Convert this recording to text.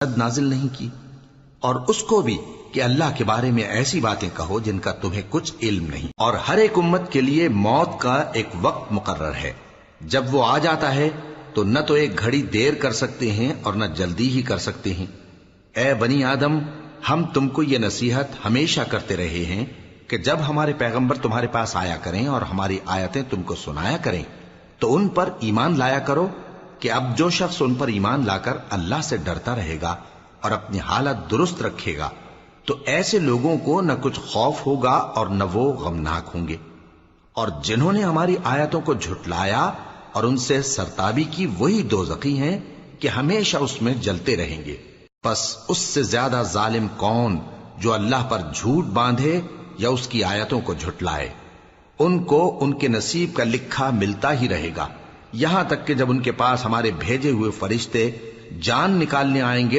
नाजिल नहीं की, और उसको भी कि अल्लाह के बारे में ऐसी बातें कहो जिनका तुम्हें कुछ इल्म नहीं। और हर एक उम्मत के लिए मौत का एक वक्त मुकर्रर है, जब वो आ जाता है तो न तो एक घड़ी देर कर सकते हैं और न जल्दी ही कर सकते हैं। ए बनी आदम, हम तुमको ये नसीहत हमेशा करते रहे हैं कि जब हमारे पैगंबर तुम्हारे पास आया करें और हमारी आयतें तुमको सुनाया करें तो उन पर ईमान लाया करो, कि अब जो शख्स उन पर ईमान लाकर अल्लाह से डरता रहेगा और अपनी हालत दुरुस्त रखेगा तो ऐसे लोगों को न कुछ खौफ होगा और न वो गमनाक होंगे। और जिन्होंने हमारी आयतों को झुटलाया और उनसे सरताबी की, वही दोज़खी हैं कि हमेशा उसमें जलते रहेंगे। बस उससे ज्यादा जालिम कौन जो अल्लाह पर झूठ बांधे या उसकी आयतों को झुटलाए। उनको उनके नसीब का लिखा मिलता ही रहेगा, यहां तक कि जब उनके पास हमारे भेजे हुए फरिश्ते जान निकालने आएंगे